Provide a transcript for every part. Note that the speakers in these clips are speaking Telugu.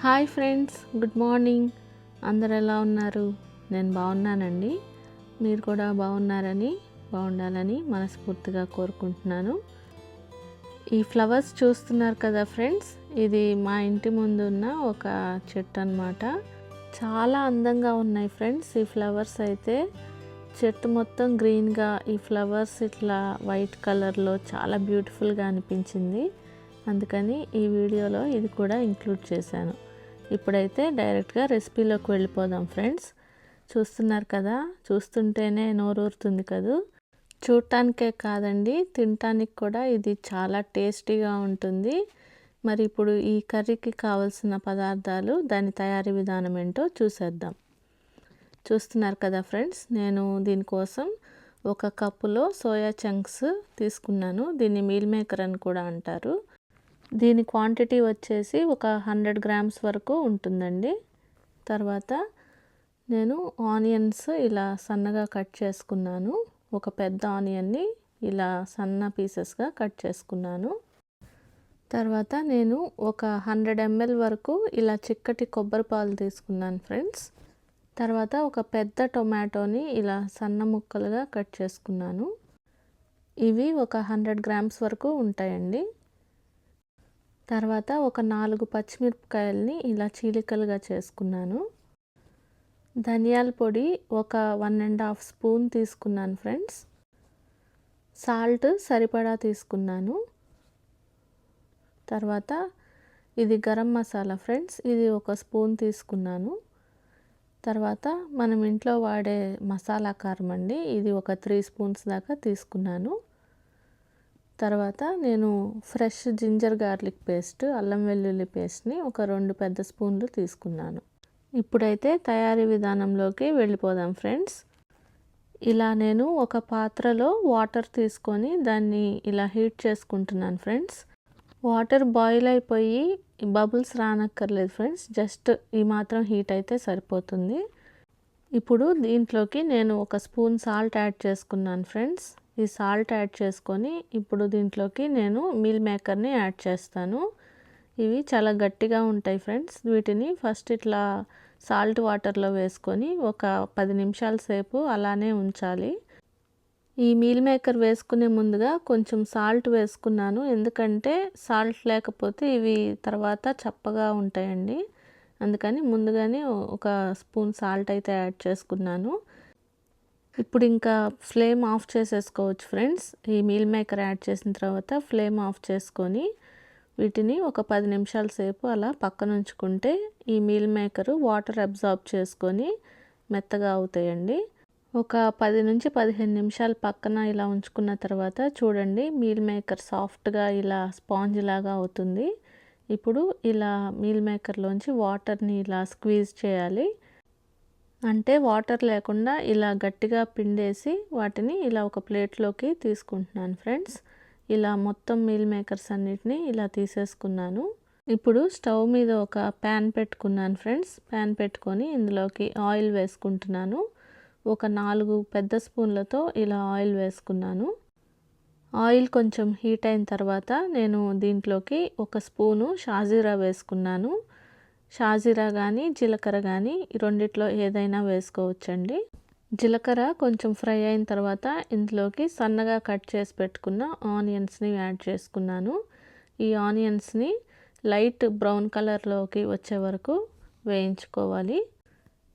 Hi friends, good morning. అందరు ఎలా ఉన్నారు? నేను బాగున్నానండి. మీరు కూడా బాగుండాలని మనస్ఫూర్తిగా కోరుకుంటున్నాను. ఈ ఫ్లవర్స్ చూస్తున్నారు కదా ఫ్రెండ్స్, ఇది మా ఇంటి ముందు ఉన్న ఒక చెట్టు అన్నమాట. చాలా అందంగా ఉన్నాయి ఫ్రెండ్స్. ఈ ఫ్లవర్స్ అయితే చెట్టు మొత్తం గ్రీన్గా, ఈ ఫ్లవర్స్ ఇట్లా వైట్ కలర్లో చాలా బ్యూటిఫుల్గా అనిపించింది. అందుకని ఈ వీడియోలో ఇది కూడా ఇంక్లూడ్ చేశాను. ఇప్పుడైతే డైరెక్ట్గా రెసిపీలోకి వెళ్ళిపోదాం ఫ్రెండ్స్. చూస్తున్నారు కదా, చూస్తుంటేనే నోరూరుతుంది కదూ. చూడటానికే కాదండి, తినటానికి కూడా ఇది చాలా టేస్టీగా ఉంటుంది. మరి ఇప్పుడు ఈ కర్రీకి కావలసిన పదార్థాలు, దాని తయారీ విధానం ఏంటో చూసేద్దాం. చూస్తున్నారు కదా ఫ్రెండ్స్, నేను దీనికోసం ఒక కప్పులో సోయా చంక్స్ తీసుకున్నాను. దీన్ని మీల్ మేకర్ అని కూడా అంటారు. దీని క్వాంటిటీ వచ్చేసి ఒక 100 గ్రామ్స్ వరకు ఉంటుందండి. తర్వాత నేను ఆనియన్స్ ఇలా సన్నగా కట్ చేసుకున్నాను. ఒక పెద్ద ఆనియన్ని ఇలా సన్న పీసెస్గా కట్ చేసుకున్నాను. తర్వాత నేను ఒక 100 ml వరకు ఇలా చిక్కటి కొబ్బరి పాలు తీసుకున్నాను ఫ్రెండ్స్. తర్వాత ఒక పెద్ద టొమాటోని ఇలా సన్న ముక్కలుగా కట్ చేసుకున్నాను. ఇవి ఒక 100 గ్రామ్స్ వరకు ఉంటాయండి. తర్వాత ఒక 4 పచ్చిమిరపకాయలని ఇలా చీలికలుగా చేసుకున్నాను. ధనియాల పొడి ఒక 1.5 స్పూన్ తీసుకున్నాను ఫ్రెండ్స్. సాల్ట్ సరిపడా తీసుకున్నాను. తర్వాత ఇది గరం మసాలా ఫ్రెండ్స్, ఇది ఒక స్పూన్ తీసుకున్నాను. తర్వాత మనం ఇంట్లో వాడే మసాలా కారం అండి, ఇది ఒక 3 స్పూన్స్ దాకా తీసుకున్నాను. తర్వాత నేను ఫ్రెష్ జింజర్ గార్లిక్ పేస్ట్, అల్లం వెల్లుల్లి పేస్ట్ని ఒక 2 పెద్ద స్పూన్లు తీసుకున్నాను. ఇప్పుడైతే తయారీ విధానంలోకి వెళ్ళిపోదాం ఫ్రెండ్స్. ఇలా నేను ఒక పాత్రలో వాటర్ తీసుకొని దాన్ని ఇలా హీట్ చేసుకుంటున్నాను ఫ్రెండ్స్. వాటర్ బాయిల్ అయిపోయి బబుల్స్ రానక్కర్లేదు ఫ్రెండ్స్, జస్ట్ ఈ మాత్రం హీట్ అయితే సరిపోతుంది. ఇప్పుడు దీంట్లోకి నేను ఒక స్పూన్ సాల్ట్ యాడ్ చేసుకున్నాను ఫ్రెండ్స్. ఈ సాల్ట్ యాడ్ చేసుకొని ఇప్పుడు దీంట్లోకి నేను మీల్ మేకర్ని యాడ్ చేస్తాను. ఇవి చాలా గట్టిగా ఉంటాయి ఫ్రెండ్స్. వీటిని ఫస్ట్ ఇట్లా సాల్ట్ వాటర్లో వేసుకొని ఒక 10 నిమిషాల సేపు అలానే ఉంచాలి. ఈ మీల్ మేకర్ వేసుకునే ముందుగా కొంచెం సాల్ట్ వేసుకున్నాను, ఎందుకంటే సాల్ట్ లేకపోతే ఇవి తర్వాత చప్పగా ఉంటాయండి. అందుకని ముందుగానే ఒక స్పూన్ సాల్ట్ అయితే యాడ్ చేసుకున్నాను. ఇప్పుడు ఇంకా ఫ్లేమ్ ఆఫ్ చేసేసుకోవచ్చు ఫ్రెండ్స్. ఈ మీల్ మేకర్ యాడ్ చేసిన తర్వాత ఫ్లేమ్ ఆఫ్ చేసుకొని వీటిని ఒక 10 నిమిషాల సేపు అలా పక్కన ఉంచుకుంటే ఈ మీల్ మేకరు వాటర్ అబ్జార్బ్ చేసుకొని మెత్తగా అవుతాయండి. ఒక 10 నుంచి 15 నిమిషాలు పక్కన ఇలా ఉంచుకున్న తర్వాత చూడండి, మీల్ మేకర్ సాఫ్ట్గా ఇలా స్పాంజ్ లాగా అవుతుంది. ఇప్పుడు ఇలా మీల్ మేకర్లోంచి వాటర్ని ఇలా స్క్వీజ్ చేయాలి. అంటే వాటర్ లేకుండా ఇలా గట్టిగా పిండేసి వాటిని ఇలా ఒక ప్లేట్లోకి తీసుకుంటున్నాను ఫ్రెండ్స్. ఇలా మొత్తం మీల్ మేకర్స్ అన్నిటిని ఇలా తీసేసుకున్నాను. ఇప్పుడు స్టవ్ మీద ఒక ప్యాన్ పెట్టుకున్నాను ఫ్రెండ్స్. ప్యాన్ పెట్టుకొని ఇందులోకి ఆయిల్ వేసుకుంటున్నాను. ఒక 4 పెద్ద స్పూన్లతో ఇలా ఆయిల్ వేసుకున్నాను. ఆయిల్ కొంచెం హీట్ అయిన తర్వాత నేను దీంట్లోకి ఒక స్పూను షాజీరా వేసుకున్నాను. షాజీరా కానీ జీలకర్ర కానీ ఈ రెండిట్లో ఏదైనా వేసుకోవచ్చండి. జీలకర్ర కొంచెం ఫ్రై అయిన తర్వాత ఇందులోకి సన్నగా కట్ చేసి పెట్టుకున్న ఆనియన్స్ని యాడ్ చేసుకున్నాను. ఈ ఆనియన్స్ని లైట్ బ్రౌన్ కలర్లోకి వచ్చే వరకు వేయించుకోవాలి.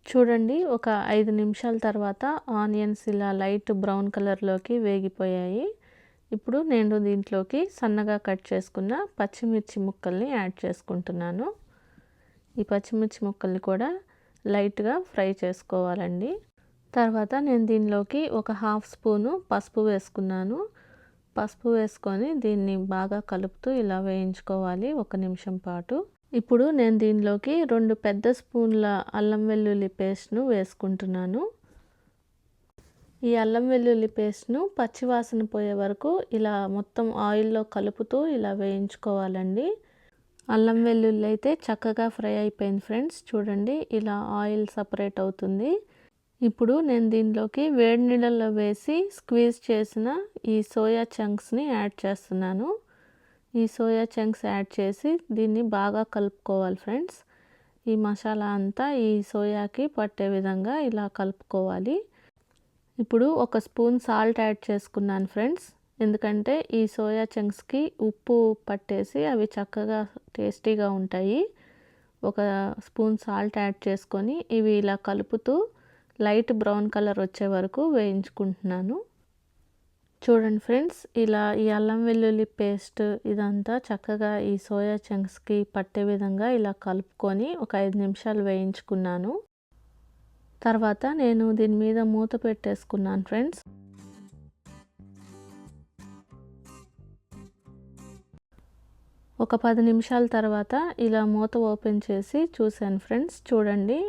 చూడండి, ఒక 5 నిమిషాల తర్వాత ఆనియన్స్ ఇలా లైట్ బ్రౌన్ కలర్లోకి వేగిపోయాయి. ఇప్పుడు నేను దీంట్లోకి సన్నగా కట్ చేసుకున్న పచ్చిమిర్చి ముక్కల్ని యాడ్ చేసుకుంటున్నాను. ఈ పచ్చిమిర్చి ముక్కల్ని కూడా లైట్గా ఫ్రై చేసుకోవాలండి. తర్వాత నేను దీనిలోకి ఒక 1/2 స్పూను పసుపు వేసుకున్నాను. పసుపు వేసుకొని దీన్ని బాగా కలుపుతూ ఇలా వేయించుకోవాలి 1 నిమిషం పాటు. ఇప్పుడు నేను దీనిలోకి 2 పెద్ద స్పూన్ల అల్లం వెల్లుల్లి పేస్ట్ను వేసుకుంటున్నాను. ఈ అల్లం వెల్లుల్లి పేస్ట్ను పచ్చివాసన పోయే వరకు ఇలా మొత్తం ఆయిల్లో కలుపుతూ ఇలా వేయించుకోవాలండి. అల్లం వెల్లుల్లి అయితే చక్కగా ఫ్రై అయిపోయింది ఫ్రెండ్స్. చూడండి, ఇలా ఆయిల్ సపరేట్ అవుతుంది. ఇప్పుడు నేను దీనిలోకి వేడి నీళ్ళల్లో వేసి స్క్వీజ్ చేసిన ఈ సోయా చంక్స్ని యాడ్ చేస్తున్నాను. ఈ సోయా చంక్స్ యాడ్ చేసి దీన్ని బాగా కలుపుకోవాలి ఫ్రెండ్స్. ఈ మసాలా అంతా ఈ సోయాకి పట్టే విధంగా ఇలా కలుపుకోవాలి. ఇప్పుడు ఒక స్పూన్ సాల్ట్ యాడ్ చేసుకున్నాను ఫ్రెండ్స్. ఎందుకంటే ఈ సోయా చంక్స్కి ఉప్పు పట్టేసి అవి చక్కగా టేస్టీగా ఉంటాయి. ఒక స్పూన్ సాల్ట్ యాడ్ చేసుకొని ఇవి ఇలా కలుపుతూ లైట్ బ్రౌన్ కలర్ వచ్చే వరకు వేయించుకుంటున్నాను. చూడండి ఫ్రెండ్స్, ఇలా ఈ అల్లం వెల్లుల్లి పేస్ట్ ఇదంతా చక్కగా ఈ సోయా చంక్స్కి పట్టే విధంగా ఇలా కలుపుకొని ఒక 5 నిమిషాలు వేయించుకున్నాను. తర్వాత నేను దీని మీద మూత పెట్టేసుకున్నాను ఫ్రెండ్స్. ఒక 10 నిమిషాల తర్వాత ఇలా మూత ఓపెన్ చేసి చూశాను ఫ్రెండ్స్. చూడండి,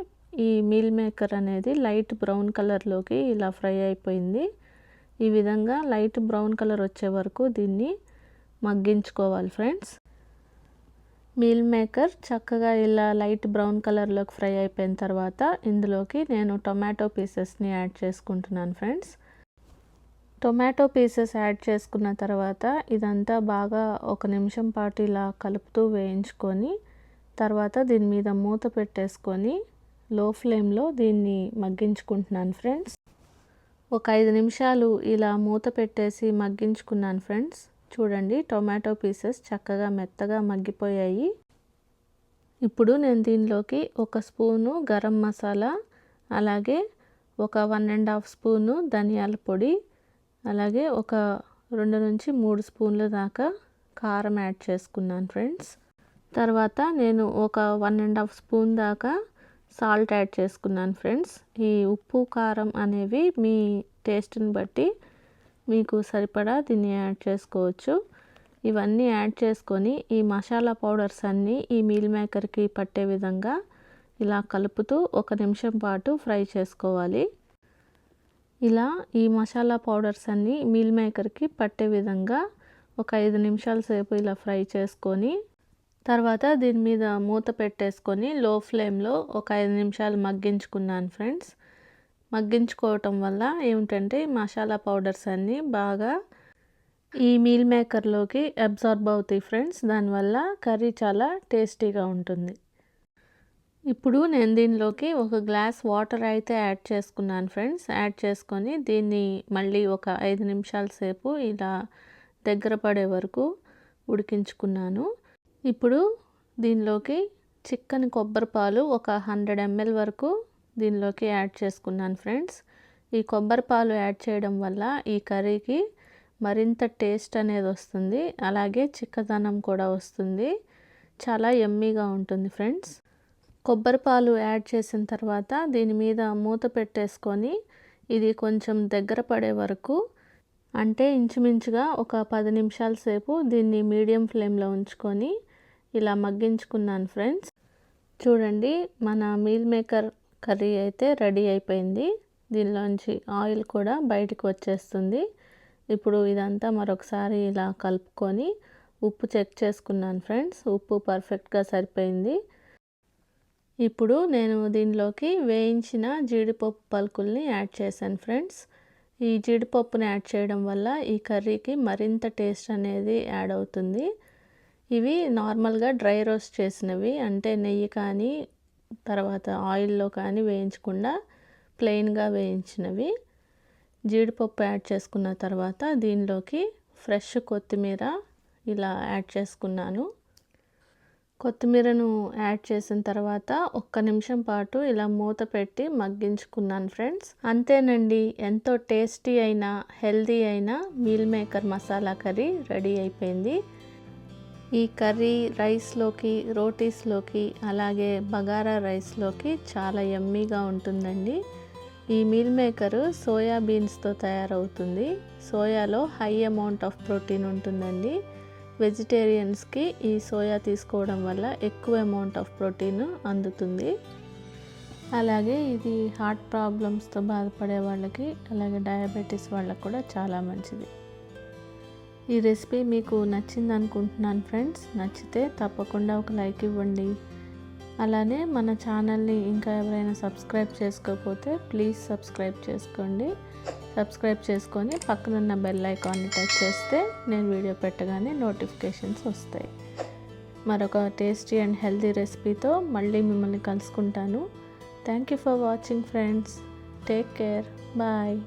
ఈ మీల్ మేకర్ అనేది లైట్ బ్రౌన్ కలర్లోకి ఇలా ఫ్రై అయిపోయింది. ఈ విధంగా లైట్ బ్రౌన్ కలర్ వచ్చే వరకు దీన్ని మగ్గించుకోవాలి ఫ్రెండ్స్. మీల్ మేకర్ చక్కగా ఇలా లైట్ బ్రౌన్ కలర్లోకి ఫ్రై అయిపోయిన తర్వాత ఇందులోకి నేను టొమాటో పీసెస్ని యాడ్ చేసుకుంటున్నాను ఫ్రెండ్స్. టొమాటో పీసెస్ యాడ్ చేసుకున్న తర్వాత ఇదంతా బాగా 1 నిమిషం పాటు ఇలా కలుపుతూ వేయించుకొని తర్వాత దీని మీద మూత పెట్టేసుకొని లో ఫ్లేమ్లో దీన్ని మగ్గించుకుంటున్నాను ఫ్రెండ్స్. ఒక 5 నిమిషాలు ఇలా మూత పెట్టేసి మగ్గించుకున్నాను ఫ్రెండ్స్. చూడండి, టొమాటో పీసెస్ చక్కగా మెత్తగా మగ్గిపోయాయి. ఇప్పుడు నేను దీనిలోకి 1 స్పూను గరం మసాలా, అలాగే ఒక 1½ స్పూను ధనియాల పొడి, అలాగే ఒక 2 నుంచి 3 స్పూన్ల దాకా కారం యాడ్ చేసుకున్నాను ఫ్రెండ్స్. తర్వాత నేను ఒక 1½ స్పూన్ దాకా సాల్ట్ యాడ్ చేసుకున్నాను ఫ్రెండ్స్. ఈ ఉప్పు కారం అనేవి మీ టేస్ట్ని బట్టి మీకు సరిపడా దీన్ని యాడ్ చేసుకోవచ్చు. ఇవన్నీ యాడ్ చేసుకొని ఈ మసాలా పౌడర్స్ అన్నీ ఈ మీల్ మేకర్కి పట్టే విధంగా ఇలా కలుపుతూ 1 నిమిషం పాటు ఫ్రై చేసుకోవాలి. ఇలా ఈ మసాలా పౌడర్స్ అన్నీ మీల్ మేకర్కి పట్టే విధంగా ఒక 5 నిమిషాల సేపు ఇలా ఫ్రై చేసుకొని తర్వాత దీని మీద మూత పెట్టేసుకొని లో ఫ్లేమ్లో ఒక 5 నిమిషాలు మగ్గించుకున్నాను ఫ్రెండ్స్. మగ్గించుకోవటం వల్ల ఏమిటంటే మసాలా పౌడర్స్ అన్నీ బాగా ఈ మీల్ మేకర్లోకి అబ్జార్బ్ అవుతాయి ఫ్రెండ్స్. దానివల్ల కర్రీ చాలా టేస్టీగా ఉంటుంది. ఇప్పుడు నేను దీనిలోకి 1 గ్లాస్ వాటర్ అయితే యాడ్ చేసుకున్నాను ఫ్రెండ్స్. యాడ్ చేసుకొని దీన్ని మళ్ళీ ఒక 5 నిమిషాల సేపు ఇలా దగ్గర పడే వరకు ఉడికించుకున్నాను. ఇప్పుడు దీనిలోకి చిక్కని కొబ్బరి పాలు ఒక 100 ml వరకు దీనిలోకి యాడ్ చేసుకున్నాను ఫ్రెండ్స్. ఈ కొబ్బరి పాలు యాడ్ చేయడం వల్ల ఈ కర్రీకి మరింత టేస్ట్ అనేది వస్తుంది, అలాగే చిక్కదనం కూడా వస్తుంది. చాలా యమ్మీగా ఉంటుంది ఫ్రెండ్స్. కొబ్బరి పాలు యాడ్ చేసిన తర్వాత దీని మీద మూత పెట్టేసుకొని ఇది కొంచెం దగ్గర పడే వరకు, అంటే ఇంచుమించుగా ఒక 10 నిమిషాల సేపు దీన్ని మీడియం ఫ్లేమ్లో ఉంచుకొని ఇలా మగ్గించుకున్నాను ఫ్రెండ్స్. చూడండి, మన మీల్ మేకర్ కర్రీ అయితే రెడీ అయిపోయింది. దీనిలోంచి ఆయిల్ కూడా బయటికి వచ్చేస్తుంది. ఇప్పుడు ఇదంతా మరొకసారి ఇలా కలుపుకొని ఉప్పు చెక్ చేసుకున్నాను ఫ్రెండ్స్. ఉప్పు పర్ఫెక్ట్గా సరిపోయింది. ఇప్పుడు నేను దీనిలోకి వేయించిన జీడిపప్పు పలుకుల్ని యాడ్ చేశాను ఫ్రెండ్స్. ఈ జీడిపప్పుని యాడ్ చేయడం వల్ల ఈ కర్రీకి మరింత టేస్ట్ అనేది యాడ్ అవుతుంది. ఇవి నార్మల్గా డ్రై రోస్ట్ చేసినవి, అంటే నెయ్యి కానీ తర్వాత ఆయిల్లో కానీ వేయించకుండా ప్లెయిన్గా వేయించినవి. జీడిపప్పు యాడ్ చేసుకున్న తర్వాత దీనిలోకి ఫ్రెష్ కొత్తిమీర ఇలా యాడ్ చేసుకున్నాను. కొత్తిమీరను యాడ్ చేసిన తర్వాత 1 నిమిషం పాటు ఇలా మూత పెట్టి మగ్గించుకున్నాను ఫ్రెండ్స్. అంతేనండి, ఎంతో టేస్టీ అయిన హెల్దీ అయిన meal maker masala curry ready అయిపోయింది. ఈ కర్రీ రైస్లోకి, రోటీస్లోకి, అలాగే బగారా రైస్లోకి చాలా యమ్మీగా ఉంటుందండి. ఈ మీల్ మేకర్ సోయా బీన్స్తో తయారవుతుంది. సోయాలో హై అమౌంట్ ఆఫ్ ప్రోటీన్ ఉంటుందండి. వెజిటేరియన్స్కి ఈ సోయా తీసుకోవడం వల్ల ఎక్కువ అమౌంట్ ఆఫ్ ప్రోటీన్ అందుతుంది. అలాగే ఇది హార్ట్ ప్రాబ్లమ్స్తో బాధపడే వాళ్ళకి, అలాగే డయాబెటీస్ వాళ్ళకి కూడా చాలా మంచిది. ఈ రెసిపీ మీకు నచ్చింది అనుకుంటున్నాను ఫ్రెండ్స్. నచ్చితే తప్పకుండా ఒక లైక్ ఇవ్వండి. అలానే మన ఛానల్ని ఇంకా ఎవరైనా సబ్స్క్రైబ్ చేసుకోకపోతే ప్లీజ్ సబ్స్క్రైబ్ చేసుకోండి. సబ్స్క్రైబ్ చేసుకొని పక్కనున్న బెల్ ఐకాన్ని టచ్ చేస్తే నేను వీడియో పెట్టగానే నోటిఫికేషన్స్ వస్తాయి. మరొక టేస్టీ అండ్ హెల్తీ రెసిపీతో మళ్ళీ మిమ్మల్ని కలుసుకుంటాను. Thank you for watching friends. Take care. Bye.